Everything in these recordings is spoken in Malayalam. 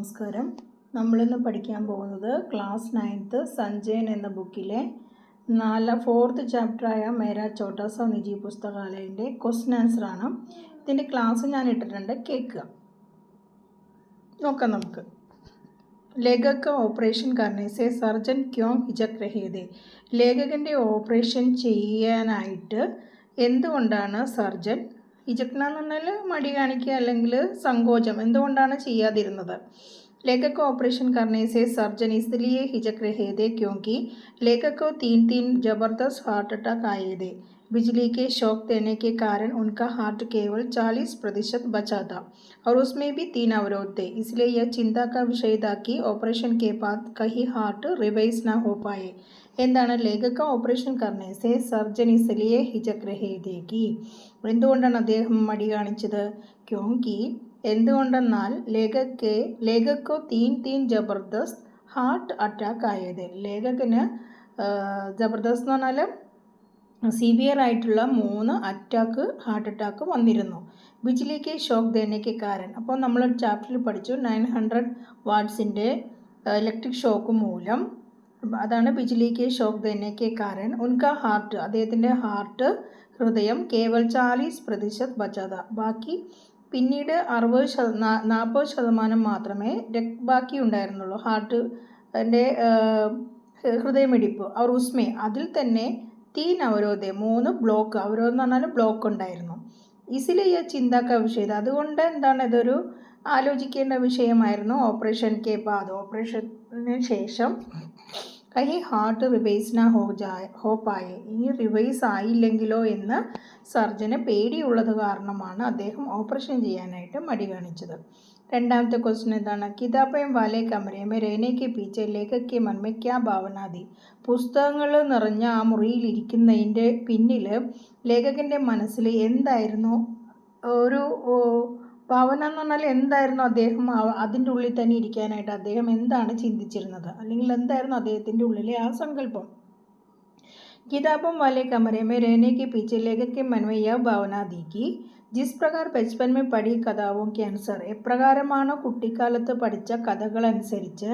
നമസ്കാരം. നമ്മളിന്ന് പഠിക്കാൻ പോകുന്നത് ക്ലാസ് 9th സഞ്ജയൻ എന്ന ബുക്കിലെ 4th ചാപ്റ്ററായ മേരാ ചോട്ടാ സാ നിജി പുസ്തകാലയൻ്റെ ക്വസ്റ്റ്യൻ ആൻസർ ആണ്. ഇതിൻ്റെ ക്ലാസ് ഞാൻ ഇട്ടിട്ടുണ്ട്, കേൾക്കുക. നോക്കാം നമുക്ക്. ലേഖക ഓപ്പറേഷൻ करने से സർജൻ ക്യോं ഹിചക് രഹേ थे? ലേഖകൻ്റെ ഓപ്പറേഷൻ ചെയ്യാനായിട്ട് എന്തുകൊണ്ടാണ് സർജൻ ഹിചക്ന എന്ന് പറഞ്ഞാൽ മടി കാണിക്കുക അല്ലെങ്കിൽ സങ്കോചം, എന്തുകൊണ്ടാണ് ചെയ്യാതിരുന്നത്? लेखक को ऑपरेशन करने से सर्जन इसलिए हिचक रहे थे क्योंकि लेखक को 3 जबरदस्त हार्ट अटैक आए थे. बिजली के शॉक देने के कारण उनका हार्ट केवल 40% बचा था और उसमें भी 3 अवरोध थे. इसलिए यह चिंता का विषय था कि ऑपरेशन के बाद कहीं हार्ट रिवाइज ना हो पाए. എന്താണ് ലേഖക ഓപ്പറേഷൻ करने से സർജൻ इसलिए हिचक रहे थे कि എന്തുകൊണ്ടാണ് അദ്ദേഹം മടി കാണിച്ചത്? ക്യോങ്കി എന്തുകൊണ്ടെന്നാൽ ലേഖക്കോ 3 ജബർദസ്ത് ഹാർട്ട് അറ്റാക്ക് ആയത്. ലേഖകന് ജബർദസ്ത് എന്ന് പറഞ്ഞാൽ സിവിയർ ആയിട്ടുള്ള 3 ഹാർട്ട് അറ്റാക്ക് വന്നിരുന്നു. ബിജ്ലിക്ക് ഷോക്ക് ദേനയ്ക്ക് കാരണം, അപ്പോൾ നമ്മൾ ചാപ്റ്ററിൽ പഠിച്ചു 900 വാട്ട്സിൻ്റെ ഇലക്ട്രിക് ഷോക്ക് മൂലം, അതാണ് ബിജ്ലിക്ക് ഷോക്ക് ദേനയ്ക്ക് കാരണം. ഉൻക ഹാർട്ട്, അദ്ദേഹത്തിൻ്റെ ഹാർട്ട് ഹൃദയം കേവൽ 40% ബച്ചാത, ബാക്കി പിന്നീട് 40% മാത്രമേ ബാക്കി ഉണ്ടായിരുന്നുള്ളൂ ഹാർട്ടിൻ്റെ ഹൃദയമിടിപ്പ്. അവർ ഉസ്മേ, അതിൽ തന്നെ 3 അവരോധ, 3 ബ്ലോക്ക്, അവരോധം എന്ന് പറഞ്ഞാൽ ബ്ലോക്ക് ഉണ്ടായിരുന്നു. ഇതിലെ ചിന്താക്ക വിഷയം, അതുകൊണ്ട് എന്താണ് ഇതൊരു ആലോചിക്കേണ്ട വിഷയമായിരുന്നു. ഓപ്പറേഷൻ കെ ബാദ്, ഓപ്പറേഷന് ശേഷം കഹി ഹാർട്ട് റിവൈസ് നാ ഹോ പായേ, ഇനി റിവൈസ് ആയില്ലെങ്കിലോ എന്ന് സർജന് പേടിയുള്ളത് കാരണമാണ് അദ്ദേഹം ഓപ്പറേഷൻ ചെയ്യാനായിട്ട് മടി കാണിച്ചത്. രണ്ടാമത്തെ ക്വസ്റ്റ്യൻ എന്താണ്? കിതാബേം വാലേ കമരേമേ രേനയ്ക്ക് പീച്ചെ ലേഖയ്ക്ക് മന്മേ ക്യാ ഭാവനാദി? പുസ്തകങ്ങൾ നിറഞ്ഞ ആ മുറിയിൽ ഇരിക്കുന്നതിൻ്റെ പിന്നിൽ ലേഖകൻ്റെ മനസ്സിൽ എന്തായിരുന്നു ഒരു ഭാവന എന്ന് പറഞ്ഞാൽ എന്തായിരുന്നു? അദ്ദേഹം അതിൻ്റെ ഉള്ളിൽ തന്നെ ഇരിക്കാനായിട്ട് അദ്ദേഹം എന്താണ് ചിന്തിച്ചിരുന്നത്, അല്ലെങ്കിൽ എന്തായിരുന്നു അദ്ദേഹത്തിൻ്റെ ഉള്ളിലെ ആ സങ്കല്പം? കിതാബും വാലെ കമരെ में रहने के पीछे लेखक के मन में यह भावना थी कि जिस प्रकार बचपन में पढ़ी कथाओं के अनुसार, എപ്രകാരമാണോ കുട്ടിക്കാലത്ത് പഠിച്ച കഥകളനുസരിച്ച്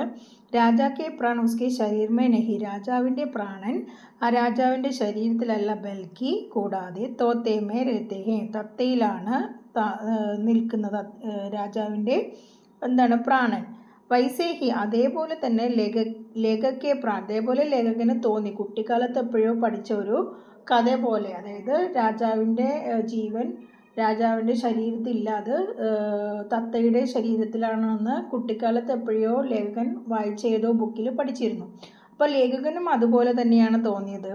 രാജാക്കെ പ്രാൺ ഉസ്കെ ശരീർ മേ നഹി, രാജാവിൻ്റെ പ്രാണൻ ആ രാജാവിൻ്റെ ശരീരത്തിലല്ല, ബൽക്കി കൂടാതെ തോത്തേ മേ രഹത്തെ ഹേ, തത്തയിലാണ് നിൽക്കുന്നത് രാജാവിൻ്റെ എന്താണ് പ്രാണൻ. വൈസേഹി, അതേപോലെ തന്നെ ലേഖകെ പ്രാൺ, അതേപോലെ ലേഖകന് തോന്നി കുട്ടിക്കാലത്ത് എപ്പോഴോ പഠിച്ച ഒരു കഥ പോലെ, അതായത് രാജാവിൻ്റെ ജീവൻ രാജാവിൻ്റെ ശരീരത്തില്ലാതെ തത്തയുടെ ശരീരത്തിലാണെന്ന് കുട്ടിക്കാലത്ത് എപ്പോഴോ ലേഖകൻ വായിച്ച ഏതോ ബുക്കിൽ പഠിച്ചിരുന്നു. അപ്പോൾ ലേഖകനും അതുപോലെ തന്നെയാണ് തോന്നിയത്.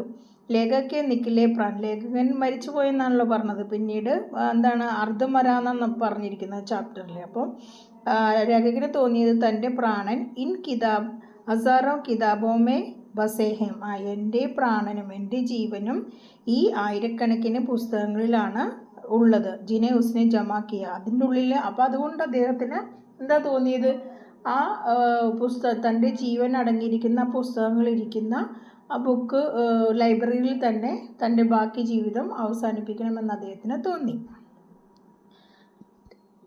ലേഖകെ നിക്കിലെ പ്രാൺ, ലേഖകൻ മരിച്ചു പോയെന്നാണല്ലോ പറഞ്ഞത്, പിന്നീട് എന്താണ് അർദ്ധമരാന്നാണ് പറഞ്ഞിരിക്കുന്നത് ചാപ്റ്ററിൽ. അപ്പോൾ ലേഖകന് തോന്നിയത് തൻ്റെ പ്രാണൻ ഇൻ കിതാബ് ഹസാറോ കിതാബോമേ ബസേഹം, എൻ്റെ പ്രാണനും എൻ്റെ ജീവനും ഈ ആയിരക്കണക്കിന് പുസ്തകങ്ങളിലാണ് ഉള്ളത്. ജിനെ ഉസ്നെ ജമാക്കിയ, അതിൻ്റെ ഉള്ളിൽ. അപ്പോൾ അതുകൊണ്ട് അദ്ദേഹത്തിന് എന്താ തോന്നിയത്? ആ തൻ്റെ ജീവൻ അടങ്ങിയിരിക്കുന്ന പുസ്തകങ്ങളിരിക്കുന്ന ആ ബുക്ക് ലൈബ്രറിയിൽ തന്നെ തൻ്റെ ബാക്കി ജീവിതം അവസാനിപ്പിക്കണമെന്ന് അദ്ദേഹത്തിന് തോന്നി.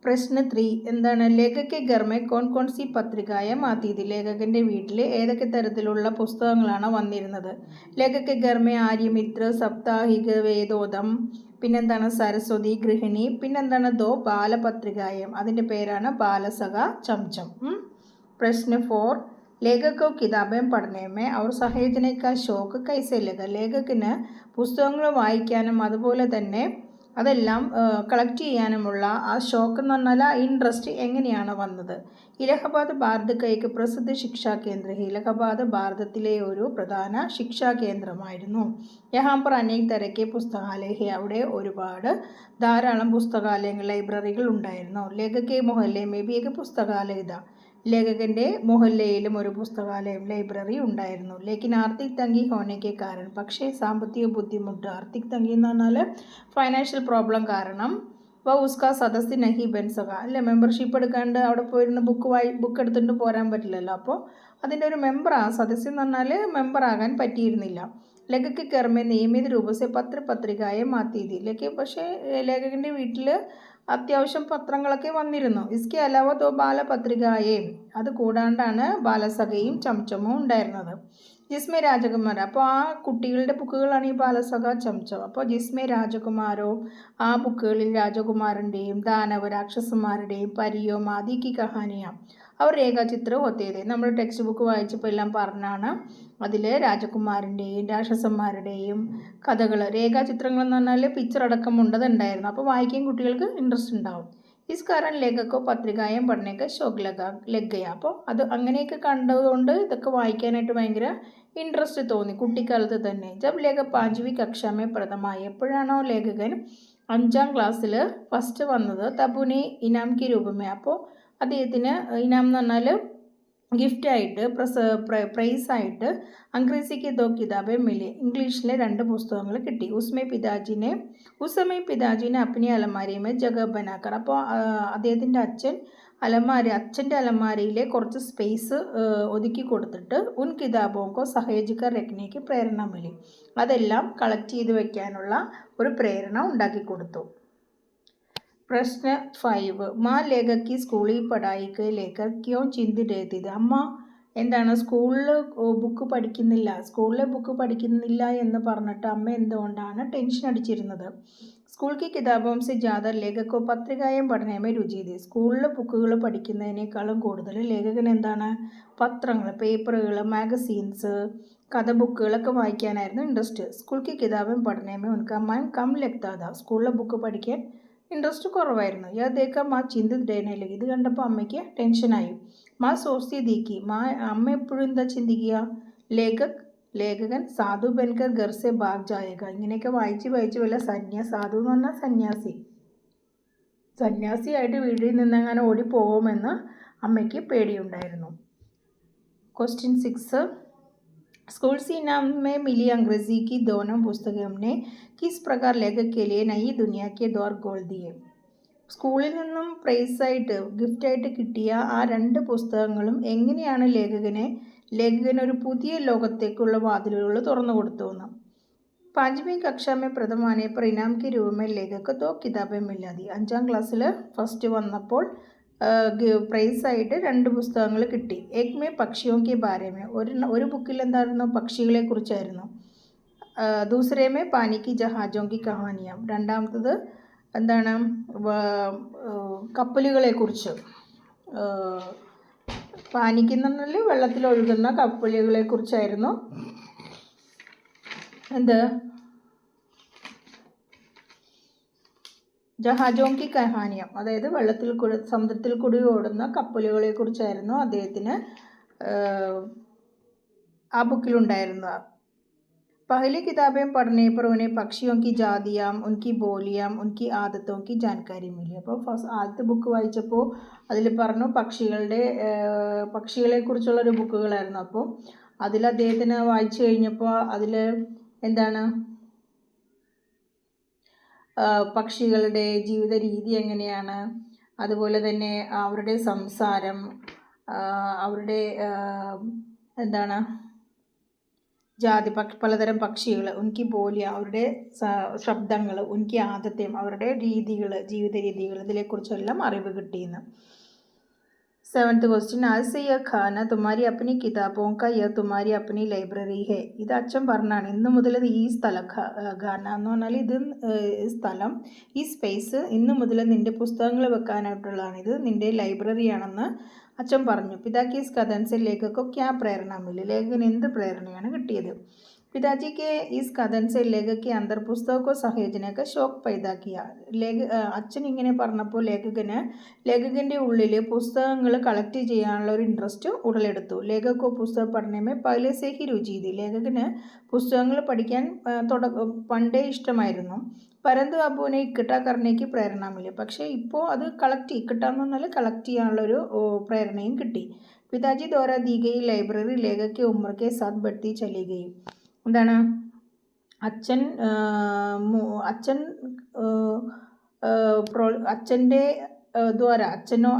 പ്രശ്ന 3 എന്താണ്? ലേഖകെ ഘർമേ കോൺ സി പത്രികായം ആത്തീതി, ലേഖകൻ്റെ വീട്ടിൽ ഏതൊക്കെ തരത്തിലുള്ള പുസ്തകങ്ങളാണ് വന്നിരുന്നത്? ലേഖകെ ഘർമേ ആര്യമിത്ര, സപ്താഹിക വേദോദം, പിന്നെന്താണ് സരസ്വതി, ഗൃഹിണി, പിന്നെന്താണ് ബാലപത്രികായം, അതിൻ്റെ പേരാണ് ബാലസഖ ചംചം. പ്രശ്ന 4 ലേഖകോ കിതാബേം പഠനേമേ അവർ സഹേജനേക്കാ ഷോക്ക് കൈസേ ലഗ, ലേഖകന് പുസ്തകങ്ങൾ വായിക്കാനും അതുപോലെ തന്നെ അതെല്ലാം കളക്ട് ചെയ്യാനുമുള്ള ആ ഷോക്ക് എന്ന് പറഞ്ഞാൽ ആ ഇൻട്രസ്റ്റ് എങ്ങനെയാണ് വന്നത്? ഇലഹബാദ് ഭാരത് കൈക്ക് പ്രസിദ്ധ ശിക്ഷാ കേന്ദ്ര, ഇലഹബാദ് ഭാരതത്തിലെ ഒരു പ്രധാന ശിക്ഷാ കേന്ദ്രമായിരുന്നു. യഹാംപർ അനേക് തരക്കെ പുസ്തകാലയ, അവിടെ ധാരാളം പുസ്തകാലയങ്ങൾ, ലൈബ്രറികൾ ഉണ്ടായിരുന്നു. ലേഖകെ മൊഹല്ലെ മേ ബി ഏക പുസ്തകാലയ, ലേഖകൻ്റെ മൊഹല്ലയിലും ഒരു പുസ്തകാലയം, ലൈബ്രറി ഉണ്ടായിരുന്നു. ലേക്കിൻ ആർത്തിക് തങ്കി ഹോനയ്ക്ക് കാരണം, പക്ഷേ സാമ്പത്തിക ബുദ്ധിമുട്ട്, ആർത്തിക് തങ്കി എന്ന് പറഞ്ഞാൽ ഫൈനാൻഷ്യൽ പ്രോബ്ലം കാരണം, ഉസ്കാ സദസ്യ നഹി ബൻ സക, അല്ലെ മെമ്പർഷിപ്പ് എടുക്കാണ്ട് അവിടെ പോയിരുന്ന ബുക്ക് എടുത്തിട്ട് പോരാൻ പറ്റില്ലല്ലോ. അപ്പോൾ അതിൻ്റെ ഒരു സദസ്യം എന്ന് പറഞ്ഞാൽ മെമ്പറാകാൻ പറ്റിയിരുന്നില്ല. ലേഖക് കർമ്മ നിയമിത രൂപസെ പത്രികായെ മാറ്റിയത്, പക്ഷേ ലേഖകൻ്റെ വീട്ടിൽ അത്യാവശ്യം പത്രങ്ങളൊക്കെ വന്നിരുന്നു. ഇസ്കെ അലാവ ദോ ബാലപത്രികയും, അത് കൂടാണ്ടാണ് ബാലസഖയും ചംചമും ഉണ്ടായിരുന്നത്. ജിസ്മെ രാജകുമാർ, അപ്പോൾ ആ കുട്ടികളുടെ ബുക്കുകളാണ് ഈ ബാലസഖ, ചംചം. അപ്പോൾ ജിസ്മെ രാജകുമാരോ, ആ ബുക്കുകളിൽ രാജകുമാരൻ്റെയും ദാനവ രാക്ഷസന്മാരുടെയും പരിയോ മാതി കി കഹാനിയ അവർ രേഖാചിത്രം ഒത്തേത്. നമ്മൾ ടെക്സ്റ്റ് ബുക്ക് വായിച്ചപ്പോൾ എല്ലാം പറഞ്ഞാണ് അതിൽ രാജകുമാരൻ്റെയും രാക്ഷസന്മാരുടെയും കഥകൾ, രേഖാചിത്രങ്ങൾ എന്ന് പറഞ്ഞാൽ പിക്ചർ അടക്കം ഉണ്ടായിരുന്നു. അപ്പോൾ വായിക്കാൻ കുട്ടികൾക്ക് ഇൻട്രസ്റ്റ് ഉണ്ടാവും. ഇസ് കാരണം ലേഖക്കോ പത്രികായം പഠനയൊക്കെ ഷോക്ക് ലഗയ. അപ്പോൾ അത് അങ്ങനെയൊക്കെ കണ്ടതുകൊണ്ട് ഇതൊക്കെ വായിക്കാനായിട്ട് ഭയങ്കര ഇൻട്രസ്റ്റ് തോന്നി കുട്ടിക്കാലത്ത് തന്നെ. ജബ് ലേഖ 5वीं कक्षा में പ്രഥമായി, എപ്പോഴാണോ ലേഖകൻ 5ാം ക്ലാസ്സിൽ ഫസ്റ്റ് വന്നത്, തബുനെ ഇനാം കി രൂപമേ, അപ്പോൾ അദ്ദേഹത്തിന് ഇനാം എന്ന് പറഞ്ഞാൽ ഗിഫ്റ്റായിട്ട് പ്രൈസായിട്ട് അംഗ്രേസിക്ക് 2 കിതാബേं മിലി, ഇംഗ്ലീഷിലെ 2 പുസ്തകങ്ങൾ കിട്ടി. ഉസ്മേ പിതാജിനെ അപ്നി അലമാരിയമേ ജഗ ബനാക്കർ, അപ്പോൾ അദ്ദേഹത്തിൻ്റെ അച്ഛൻ്റെ അലമാരയിലെ കുറച്ച് സ്പേസ് ഒതുക്കി കൊടുത്തിട്ട് ഉൻ കിതാബോക്കോ സഹേജിക്കർ രഖ്നേക്ക് പ്രേരണ മിലി, അതെല്ലാം കളക്ട് ചെയ്ത് വെക്കാനുള്ള ഒരു പ്രേരണ ഉണ്ടാക്കി കൊടുത്തു. प्रश्न 5, माँ लेखक की स्कूली पढ़ाई के लेकर क्यों चिंतित रहती थी? അമ്മ എന്താണ് സ്കൂളിലെ ബുക്ക് പഠിക്കുന്നില്ല എന്ന് പറഞ്ഞിട്ട് അമ്മ എന്തുകൊണ്ടാണ് ടെൻഷൻ അടിച്ചിരുന്നത്? സ്കൂൾ കി കിതാബോം സെ ജ്യാദ ലേഖകോ പത്രികായം പഠനമേ രുചി थी. സ്കൂളിലെ ബുക്കുകൾ പഠിക്കുന്നതിനേക്കാളും കൂടുതൽ ലേഖകൻ എന്താണ് പത്രങ്ങൾ, പേപ്പറുകൾ, മാഗസീൻസ്, കഥ ബുക്കുകളൊക്കെ വായിക്കാനായിരുന്നു ഇൻട്രസ്റ്റ്. സ്കൂൾ കി കിതാബേം പഠനമേ ഉനका मन कम लगता था. സ്കൂളിലെ ബുക്ക് പഠിക്കാൻ ഇൻട്രസ്റ്റ് കുറവായിരുന്നു. യാ ദേഖ മാ ചിന്തിത് രഹനെ ലഗി, ഇത് കണ്ടപ്പോൾ അമ്മയ്ക്ക് ടെൻഷനായി. മാ സോചത്തി ദീക്കി, അമ്മ എപ്പോഴും എന്താ ചിന്തിക്കുക, ലേഖകൻ സാധു ബൻകർ ഘർ സെ ഭാഗ് ജായേഗ, ഇങ്ങനെയൊക്കെ വായിച്ച് വല്ല സാധു എന്ന് പറഞ്ഞാൽ സന്യാസിയായിട്ട് വീട്ടിൽ നിന്നങ്ങനെ ഓടിപ്പോകുമെന്ന് അമ്മയ്ക്ക് പേടിയുണ്ടായിരുന്നു. क्वेश्चन 6, स्कूल से इनाम में मिली अंग्रेजी की दोनों पुस्तकें हमने किस प्रकार लेखक के लिए नई दुनिया के द्वार खोल दिए? സ്കൂളിൽ നിന്നും പ്രൈസായിട്ട് ഗിഫ്റ്റായിട്ട് കിട്ടിയ ആ 2 പുസ്തകങ്ങളും എങ്ങനെയാണ് ലേഖകന് ഒരു പുതിയ ലോകത്തേക്കുള്ള വാതിലുകൾ തുറന്നു കൊടുത്തുവെന്ന്. 5वीं कक्षा में प्रथम आने पर इनाम के रूप में लेखक 2 किताबें मिला दी. 5ാം ക്ലാസ്സിൽ ഫസ്റ്റ് വന്നപ്പോൾ പ്രൈസായിട്ട് 2 പുസ്തകങ്ങൾ കിട്ടി. ഏക് മേ പക്ഷിയോ കെ ബാരേമേ, ഒരു ബുക്കിൽ എന്തായിരുന്നു പക്ഷികളെ കുറിച്ചായിരുന്നു. ദൂസരേ മേ പാനി കി ജഹാജോ കി കഹാനിയാം, രണ്ടാമത്തത് എന്താണ് കപ്പലുകളെ കുറിച്ച്. പാനിക്ക് എന്ന് പറഞ്ഞാൽ വെള്ളത്തിൽ ഒഴുകുന്ന കപ്പലുകളെ കുറിച്ചായിരുന്നു ജഹാജോം കി കഹാനിയം, അതായത് സമുദ്രത്തിൽ കൂടി ഓടുന്ന കപ്പലുകളെ കുറിച്ചായിരുന്നു അദ്ദേഹത്തിന് ആ ബുക്കിലുണ്ടായിരുന്നത്. पहली किताबें पढ़ने पर उन्हें पक्षियों की जातियाँ, उनकी बोलियाँ, उनकी आदतों की जानकारी मिली. അപ്പോൾ ആദ്യത്തെ ബുക്ക് വായിച്ചപ്പോൾ അതിൽ പറഞ്ഞു പക്ഷികളെ കുറിച്ചുള്ളൊരു ബുക്കുകളായിരുന്നു. അപ്പോൾ അതിൽ അദ്ദേഹത്തിന് വായിച്ചു കഴിഞ്ഞപ്പോൾ അതിൽ എന്താണ് പക്ഷികളുടെ ജീവിത രീതി എങ്ങനെയാണ്, അതുപോലെ തന്നെ അവരുടെ സംസാരം, അവരുടെ എന്താണ് ജാതി പലതരം പക്ഷികൾ, ഉൻകി ബോലിയ അവരുടെ ശബ്ദങ്ങൾ, ഉൻകി ആദത്യം അവരുടെ രീതികൾ, ജീവിത രീതികൾ, ഇതിനെക്കുറിച്ചെല്ലാം അറിവ് കിട്ടിയെന്ന്. 7th क्वेश्चन, आज से यह खाना तुम्हारी अपनी किताबों का या तुम्हारी अपनी ലൈബ്രറി है. ഇത് അച്ഛൻ പറഞ്ഞാണ്. ഇന്ന് മുതൽ ഈ ഖാന എന്ന് പറഞ്ഞാൽ ഇത് സ്ഥലം, ഈ സ്പേസ് ഇന്ന് മുതൽ നിൻ്റെ പുസ്തകങ്ങൾ വെക്കാനായിട്ടുള്ളതാണ്, ഇത് നിൻ്റെ ലൈബ്രറിയാണെന്ന് അച്ഛൻ പറഞ്ഞു. പിതാക്കി ഇസ് കഥൻ സെ ലേഖകോ ക്യാ പ്രേരണ മിली, ലേഖകന് എന്ത് പ്രേരണയാണ് കിട്ടിയത്? पिताजी के इस कथन से लेखक के अंदर पुस्तकों को सहेजने का शौक पैदा किया. അച്ഛൻ ഇങ്ങനെ പറഞ്ഞപ്പോൾ ലേഖകൻ്റെ ഉള്ളിൽ പുസ്തകങ്ങൾ കളക്ട് ചെയ്യാനുള്ള ഒരു ഇൻട്രസ്റ്റ് ഉടലെടുത്തു. ലേഖകോ പുസ്തകം പഠനമേ പഹലെ സേ ഹി രുചി थी. ലേഖകന് പുസ്തകങ്ങൾ പഠിക്കാൻ പണ്ടേ ഇഷ്ടമായിരുന്നു. പരന്തു അബുവിനെ ഇക്കട്ടാ കർണയ്ക്ക് പ്രേരണ മിली, പക്ഷേ ഇപ്പോൾ അത് ഇക്കട്ടാന്ന് പറഞ്ഞാൽ കളക്ട് ചെയ്യാനുള്ളൊരു പ്രേരണയും കിട്ടി. പിതാജി ദ്വാര ദീ ഗയി ലൈബ്രറി ലേഖക് ഉമ്ര കെ സാത്ത് ബഡ്തി ചലി ഗയി. എന്താണ് അച്ഛൻ്റെ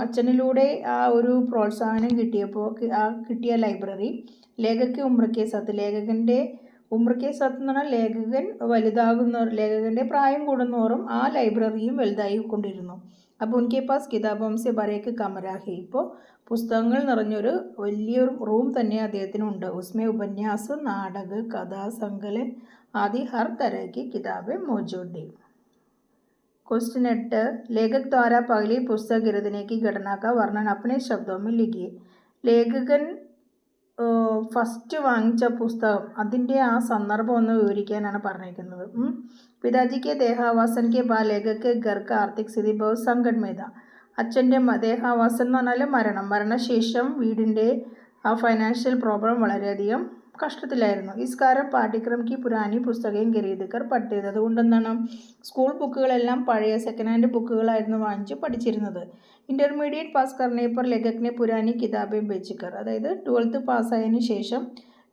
അച്ഛനിലൂടെ ആ ഒരു പ്രോത്സാഹനം കിട്ടിയ ലൈബ്രറി ലേഖക് ഉമ്ര കെ സാത്ത് ലേഖകൻ്റെ ഉമ്രക്കെ സാത്ത് എന്ന് പറഞ്ഞാൽ ലേഖകൻ്റെ പ്രായം കൂടുന്നോറും ആ ലൈബ്രറിയും വലുതായി കൊണ്ടിരുന്നു. അപ്പോൾ ഉൻകെ പാസ് കിതാബോം സെ ബറേക്ക് കമരാഹി, ഇപ്പോൾ പുസ്തകങ്ങൾ നിറഞ്ഞൊരു വലിയൊരു റൂം തന്നെ അദ്ദേഹത്തിനുണ്ട്. ഉസ്മേ ഉപന്യാസ്, നാടക, കഥ, സങ്കലൻ ആദി ഹർ തരഹ് കിതാബേं मौजूद है. क्वेश्चन 8 लेखक द्वारा पहली पुस्तक गिरदने की घटना का वर्णन अपने शब्दों में लिखिए. ലേഖകൻ ഫസ്റ്റ് വാങ്ങിച്ച പുസ്തകം അതിൻ്റെ ആ സന്ദർഭം ഒന്ന് വിവരിക്കാനാണ് പറഞ്ഞിരിക്കുന്നത്. പിതാജിക്ക് ദേഹാവാസൻ കെ ബാ ലേഖക് ഘർ കാ ആർത്തിക് സ്ഥിതി ബഹുത് സംകट में था. അച്ഛൻ്റെ ദേഹാവാസൻ എന്ന് പറഞ്ഞാൽ മരണശേഷം വീടിൻ്റെ ആ ഫൈനാൻഷ്യൽ പ്രോബ്ലം വളരെയധികം കഷ്ടത്തിലായിരുന്നു. ഇസ് കാരണം പാഠ്യക്രം കി പുരാനി പുസ്തകം ഖരീദ് കർ പഠിച്ചത്. അതുകൊണ്ട് എന്താണ്, സ്കൂൾ ബുക്കുകളെല്ലാം പഴയ സെക്കൻഡ് ഹാൻഡ് ബുക്കുകളായിരുന്നു വാങ്ങിച്ച് പഠിച്ചിരുന്നത്. ഇൻ്റർമീഡിയറ്റ് പാസ് കർണേ പർ ലേഖകനെ പുരാനി കിതാബേം ബേച്ചിക്കർ, അതായത് 12th പാസ്സായതിനു ശേഷം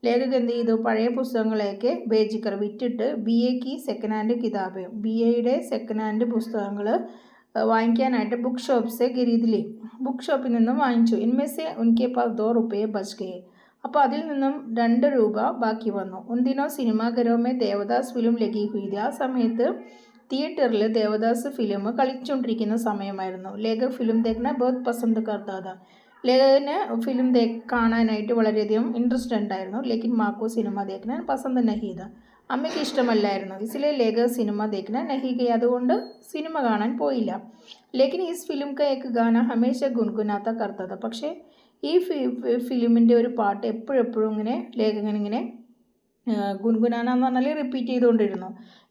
ലേഖകൻ എന്ത് ചെയ്തു, പഴയ പുസ്തകങ്ങളെയൊക്കെ ബേച്ചിക്കർ വിറ്റിട്ട് BA की സെക്കൻഡ് ഹാൻഡ് കിതാബേം, BAയുടെ സെക്കൻഡ് ഹാൻഡ് പുസ്തകങ്ങൾ വാങ്ങിക്കാനായിട്ട് ബുക്ക് ഷോപ്പ്സെ ഖരീദിലി, ബുക്ക് ഷോപ്പിൽ നിന്നും വാങ്ങിച്ചു. ഇൻമേസെ ഉൻകെ പാസ് 2 रुपये ബച്ച് ഗയേ, അപ്പോൾ അതിൽ നിന്നും 2 രൂപ ബാക്കി വന്നു. ഉന്തിനോ സിനിമാഘരോമേ ദേവദാസ് ഫിലിം ലഗി ഹുയി थी. ആ സമയത്ത് തിയേറ്ററിൽ ദേവദാസ് ഫിലിം കളിച്ചുകൊണ്ടിരിക്കുന്ന സമയമായിരുന്നു. ലേഖക് ഫിലിം ദേഖ്ന ബഹുത് പസന്ത് കർത്താ था. ലേഖകന് ഫിലിം കാണാനായിട്ട് വളരെയധികം ഇൻട്രസ്റ്റ് ഉണ്ടായിരുന്നു. ലേക്കിൻ മാക്കോ സിനിമ ദേഖ്ന പസന്ത് നഹീ था. അമ്മയ്ക്ക് ഇഷ്ടമല്ലായിരുന്നു. ഇതിലെ ലേഖക് സിനിമ ദേഖ്ന നഹീ ഗയ, അതുകൊണ്ട് സിനിമ കാണാൻ പോയില്ല. ലേക്കിൻ ഈസ് ഫിലിം കാ ഏക് ഗാന ഹമേശ ഗുൻഗുനാത്ത കർത്താ था. പക്ഷേ ഈ ഫിലിമിൻ്റെ ഒരു പാട്ട് എപ്പോഴെപ്പോഴും ഇങ്ങനെ ലേഖകൻ ഇങ്ങനെ ഗുൻഗുനാന എന്ന് പറഞ്ഞാൽ റിപ്പീറ്റ് ചെയ്തുകൊണ്ടിരുന്നു.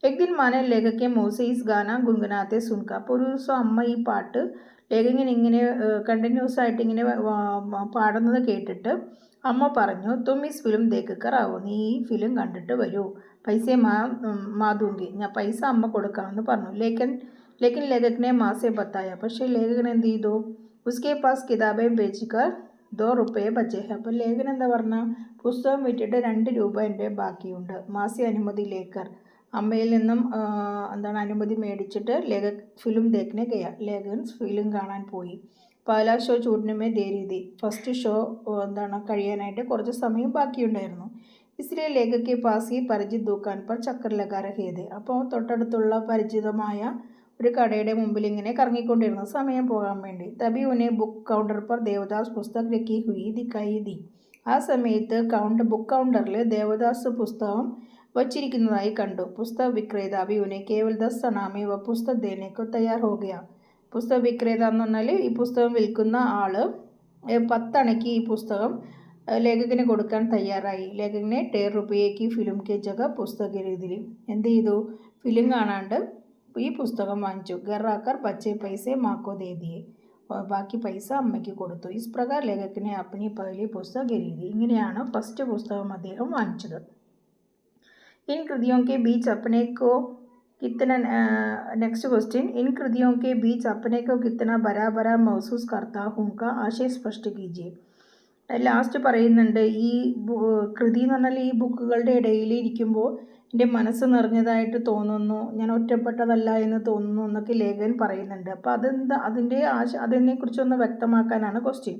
एक दिन माने लेखक के मुँह से इस गाना गुनगुनाते सुनकर, അപ്പോൾ ഒരു ദിവസം അമ്മ ഈ പാട്ട് ലേഖകൻ ഇങ്ങനെ കണ്ടിന്യൂസ് ആയിട്ട് ഇങ്ങനെ പാടുന്നത് കേട്ടിട്ട് അമ്മ പറഞ്ഞു, തും ഇസ് ഫിലിം ദേഖക്കർ ആവോ, നീ ഈ ഫിലിം കണ്ടിട്ട് വരൂ, പൈസ മാതൂങ്കി, ഞാൻ പൈസ അമ്മ കൊടുക്കാമെന്ന് പറഞ്ഞു. ലേക്കിൻ ലേഖകനെ മാസെ ബത്തായ, പക്ഷേ ലേഖകൻ എന്ത് ചെയ്തു, ഉസ്കെ പാസ് കിതാബേം ബേച്ചിക്കർ 2 रुपये ബച്ചേ ഹെ. അപ്പോൾ ലേഖകൻ എന്താ പറഞ്ഞാൽ, പുസ്തകം വിറ്റിട്ട് 2 രൂപ എൻ്റെ ബാക്കിയുണ്ട്. മാസി അനുമതി ലേക്കർ, അമ്മയിൽ നിന്നും അനുമതി മേടിച്ചിട്ട് ലേഖക് ഫിലിം ദേഖ്നെ ഗയ, ലേഖകൻ ഫിലിം കാണാൻ പോയി. പഹല ഷോ ചൂടനുമേ ദേരി, ഫസ്റ്റ് ഷോ കഴിയാനായിട്ട് കുറച്ച് സമയം ബാക്കിയുണ്ടായിരുന്നു. इसलिए लेखक के पास ही परिचित दुकान पर चक्कर लगा रहे थे. അപ്പോൾ തൊട്ടടുത്തുള്ള പരിചിതമായ ഒരു കടയുടെ മുമ്പിൽ ഇങ്ങനെ കറങ്ങിക്കൊണ്ടിരുന്നു സമയം പോകാൻ വേണ്ടി. തബി ഉന്നെ ബുക്ക് കൗണ്ടർ पर देवदास पुस्तक रखी हुई दिखाई दी. ആ സമയത്ത് ബുക്ക് കൗണ്ടറിൽ ദേവദാസ് പുസ്തകം വച്ചിരിക്കുന്നതായി കണ്ടു. പുസ്തക വിക്രേത അഭി ഉന്നെ കേവൽ 10 आना में वह पुस्तक देने को तैयार हो गया. പുസ്തക വിക്രേത എന്ന് പറഞ്ഞാൽ ഈ പുസ്തകം വിൽക്കുന്ന ആൾ 10 അണയ്ക്ക് ഈ പുസ്തകം ലേഖകന് കൊടുക്കാൻ തയ്യാറായി. ലേഖകനെ 1.5 रुपये की ഫിലിം കെ ജഗ പുസ്തക ഖരീദിലി, എന്ത് ചെയ്തു, ഫിലിം കാണാണ്ട് ഈ പുസ്തകം വാങ്ങിച്ചു. ഗറാക്കർ ബച്ചെ പൈസ മാക്കോ ദേ ദിയെ, ബാക്കി പൈസ അമ്മയ്ക്ക് കൊടുത്തു. ഇസ് പ്രകാർ ലേഖകനെ അപ്പനി പഹലി പുസ്തക ഖരീദി, ഇങ്ങനെയാണ് ഫസ്റ്റ് പുസ്തകം അദ്ദേഹം വാങ്ങിച്ചത്. इन कृतियों के बीच अपने को कितना नेक्स्ट क्वेश्चन, इन कृतियों के बीच अपने को कितना बड़ा बड़ा महसूस करता हूँ का आशय स्पष्ट कीजिए. ലാസ്റ്റ് പറയുന്നുണ്ട്, ഈ കൃതി എന്ന് പറഞ്ഞാൽ ഈ ബുക്കുകളുടെ ഇടയിൽ ഇരിക്കുമ്പോൾ എൻ്റെ മനസ്സ് നിറഞ്ഞതായിട്ട് തോന്നുന്നു, ഞാൻ ഒറ്റപ്പെട്ടതല്ല എന്ന് തോന്നുന്നു എന്നൊക്കെ ലേഖകൻ പറയുന്നുണ്ട്. അപ്പോൾ അതിനെക്കുറിച്ചൊന്ന് വ്യക്തമാക്കാനാണ് ക്വസ്റ്റ്യൻ.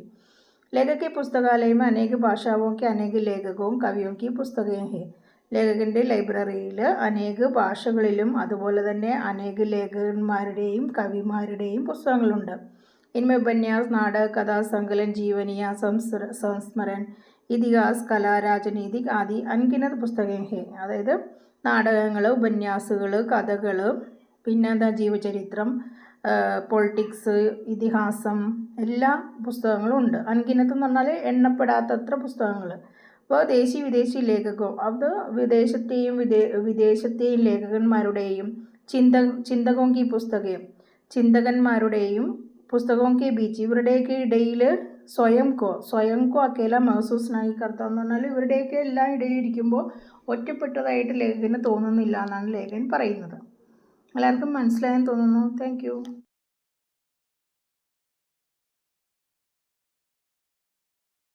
ലേഖക के पुस्तकालय में अनेक भाषाओं के अनेक लेखकों कवियों की पुस्तकें हैं. ലേഖകൻ്റെ ലൈബ്രറിയിൽ അനേക ഭാഷകളിലും അതുപോലെ തന്നെ അനേക ലേഖകന്മാരുടെയും കവിമാരുടെയും പുസ്തകങ്ങളുണ്ട്. इनमें उपन्यास, नाटक, कथा, संकलन, जीवनियाँ, संस्मरण, ഇതിഹാസ്, കല, രാജനീതിക് ആദി അൻഗിനത് പുസ്തകം ഹേ. അതായത് നാടകങ്ങൾ, ഉപന്യാസുകൾ, കഥകൾ, പിന്നെ ജീവചരിത്രം, പൊളിറ്റിക്സ്, ഇതിഹാസം, എല്ലാ പുസ്തകങ്ങളും ഉണ്ട്. അൻഗിനത്ത് എന്ന് പറഞ്ഞാൽ എണ്ണപ്പെടാത്തത്ര പുസ്തകങ്ങൾ. അപ്പോൾ വിദേശി ലേഖകവും, അത് വിദേശത്തെയും ലേഖകന്മാരുടെയും ചിന്തകോങ്കി പുസ്തകം, ചിന്തകന്മാരുടെയും പുസ്തകവും കെ ബീച്ച്, ഇവരുടെയൊക്കെ ഇടയിൽ സ്വയംകോ അക്കേല മഹസൂസ് നായി കർത്ത എന്ന് പറഞ്ഞാൽ ഇവരുടെയൊക്കെ എല്ലാം ഇടയിൽ ഇരിക്കുമ്പോൾ ഒറ്റപ്പെട്ടതായിട്ട് ലേഖകന് തോന്നുന്നില്ല എന്നാണ് ലേഖകൻ പറയുന്നത്. എല്ലാവർക്കും മനസ്സിലായെന്ന് തോന്നുന്നു. താങ്ക്